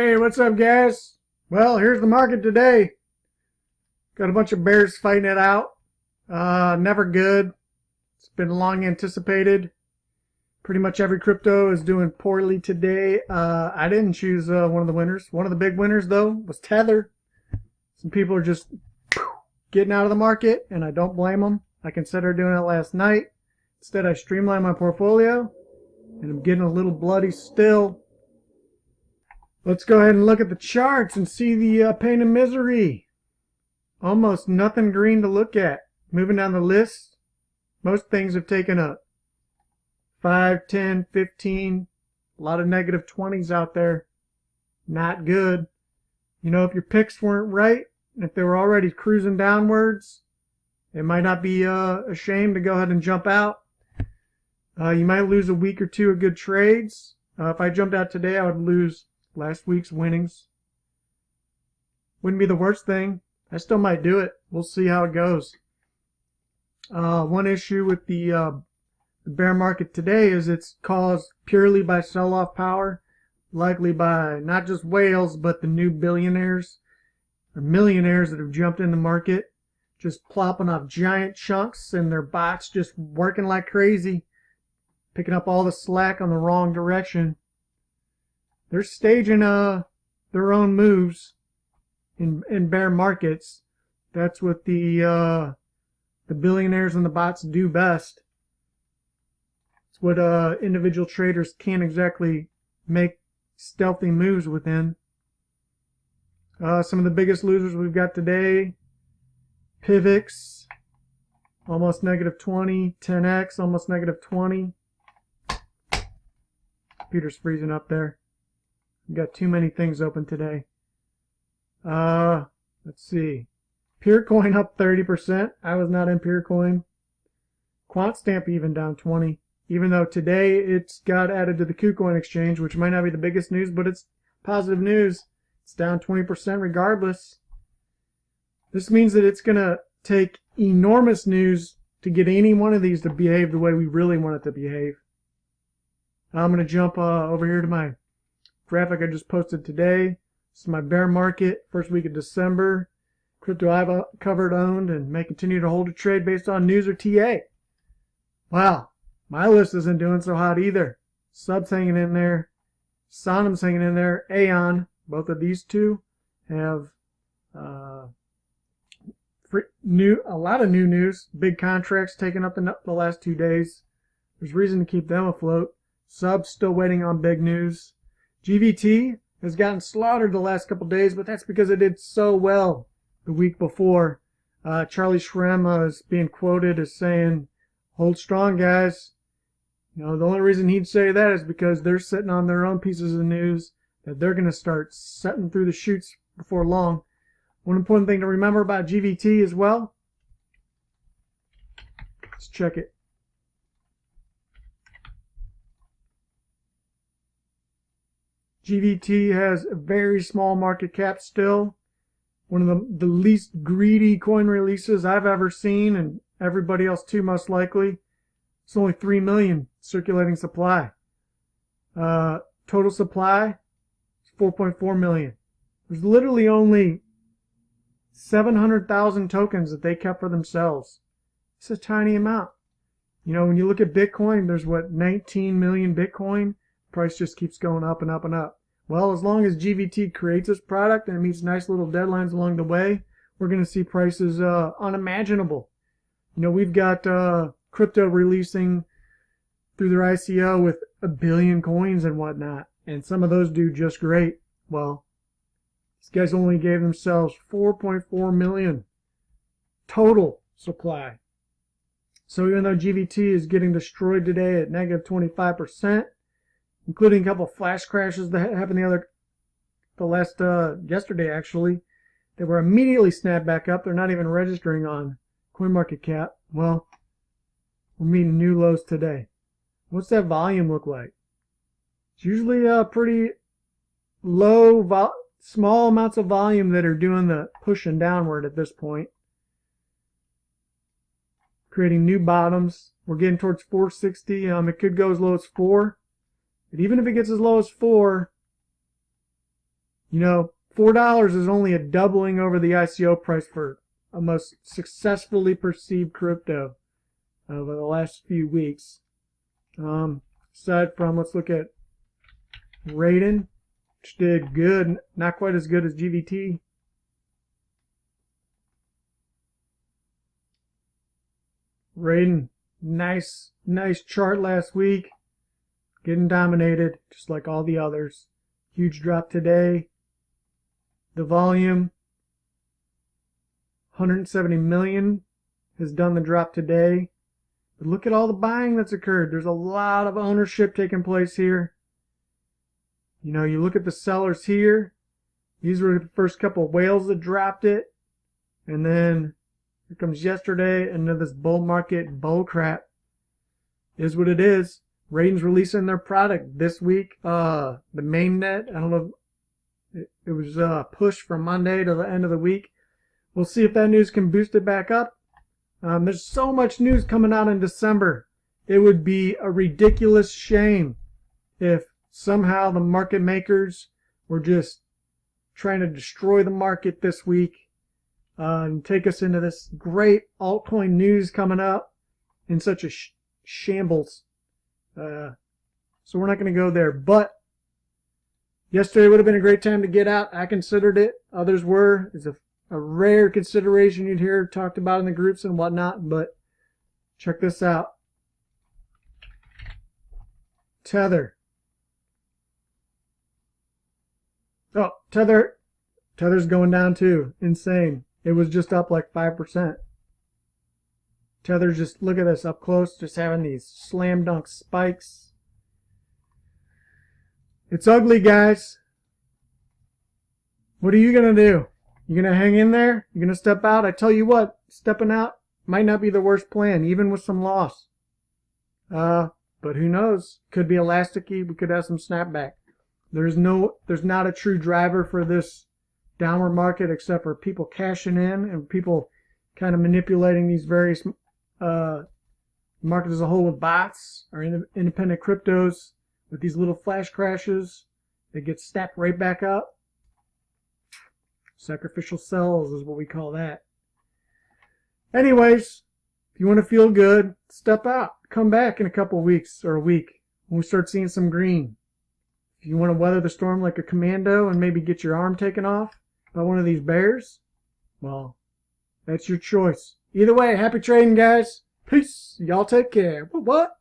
Hey, what's up, guys? Well, here's the market today. Got a bunch of bears fighting it out. Never good. It's been long anticipated. Pretty much every crypto is doing poorly today. I didn't choose one of the winners. One of the big winners, though, was Tether. Some people are just getting out of the market, and I don't blame them. I considered doing it last night. Instead, I streamlined my portfolio, and I'm getting a little bloody still. Let's go ahead and look at the charts and see the pain and misery. Almost nothing green to look at. Moving down the list, most things have taken a 5, 10, 15, a lot of negative 20s out there. Not good. You know, if your picks weren't right, if they were already cruising downwards, it might not be a shame to go ahead and jump out. You might lose a week or two of good trades. If I jumped out today, I would lose last week's winnings. Wouldn't be the worst thing. I still might do it. We'll see how it goes. One issue with the bear market today is it's caused purely by sell-off power, likely by not just whales, but the new billionaires or millionaires that have jumped in the market, just plopping off giant chunks, and their bots just working like crazy, picking up all the slack on the wrong direction. They're staging their own moves in bear markets. That's what the billionaires and the bots do best. It's what individual traders can't exactly make stealthy moves within. Some of the biggest losers we've got today: Pivx, almost negative 20. 10x, almost negative 20. Computer's freezing up there. We've got too many things open today. Let's see. PureCoin up 30%. I was not in PureCoin. QuantStamp even down 20. Even though today it's got added to the KuCoin exchange, which might not be the biggest news, but it's positive news. It's down 20% regardless. This means that it's going to take enormous news to get any one of these to behave the way we really want it to behave. I'm going to jump over here to my graphic I just posted today. This is my bear market, first week of December. Crypto I've covered, owned, and may continue to hold a trade based on news or TA. Wow, my list isn't doing so hot either. Sub's hanging in there. Sonam's hanging in there. Aeon, both of these two have a lot of new news. Big contracts taken up the last 2 days. There's reason to keep them afloat. Sub's still waiting on big news. GVT has gotten slaughtered the last couple days, but that's because it did so well the week before. Charlie Shrem is being quoted as saying, "Hold strong, guys." You know, the only reason he'd say that is because they're sitting on their own pieces of news that they're going to start setting through the chutes before long. One important thing to remember about GVT as well. Let's check it. GVT has a very small market cap still. One of the least greedy coin releases I've ever seen, and everybody else too, most likely. It's only 3 million circulating supply. Total supply is 4.4 million. There's literally only 700,000 tokens that they kept for themselves. It's a tiny amount. You know, when you look at Bitcoin, there's what, 19 million Bitcoin? Price just keeps going up and up and up. Well, as long as GVT creates this product and meets nice little deadlines along the way, we're going to see prices unimaginable. You know, we've got crypto releasing through their ICO with 1 billion coins and whatnot, and some of those do just great. Well, these guys only gave themselves 4.4 million total supply. So even though GVT is getting destroyed today at negative 25%, including a couple of flash crashes that happened yesterday actually, they were immediately snapped back up. They're not even registering on CoinMarketCap. Well, we're meeting new lows today. What's that volume look like? It's usually pretty low, small amounts of volume that are doing the pushing downward at this point, creating new bottoms. We're getting towards 460. It could go as low as 4. But even if it gets as low as 4, You know, $4 is only a doubling over the ICO price for a most successfully perceived crypto over the last few weeks. Aside from, let's look at Raiden, which did good, not quite as good as GVT. Raiden, nice chart last week. Getting dominated, just like all the others. Huge drop today. The volume, 170 million, has done the drop today. But look at all the buying that's occurred. There's a lot of ownership taking place here. You know, you look at the sellers here. These were the first couple of whales that dropped it. And then here comes yesterday, and then this bull market bull crap is what it is. Raiden's releasing their product this week. The mainnet, I don't know, it was pushed from Monday to the end of the week. We'll see if that news can boost it back up. There's so much news coming out in December. It would be a ridiculous shame if somehow the market makers were just trying to destroy the market this week and take us into this great altcoin news coming up in such a shambles. So we're not going to go there. But yesterday would have been a great time to get out. I considered it. Others were. It's a rare consideration you'd hear talked about in the groups and whatnot. But check this out. Tether. Oh, Tether's going down too. Insane. It was just up like 5%. Tether's just, look at this up close, just having these slam dunk spikes. It's ugly, guys. What are you going to do? You going to hang in there? You going to step out? I tell you what, stepping out might not be the worst plan, even with some loss. But who knows? Could be elasticy. We could have some snapback. There's not a true driver for this downward market except for people cashing in and people kind of manipulating these various market as a whole with bots or independent cryptos with these little flash crashes that get snapped right back up. Sacrificial cells is what we call that. Anyways, if you want to feel good, step out. Come back in a couple of weeks or a week when we start seeing some green. If you want to weather the storm like a commando and maybe get your arm taken off by one of these bears, well, that's your choice. Either way, happy trading, guys. Peace. Y'all take care. What?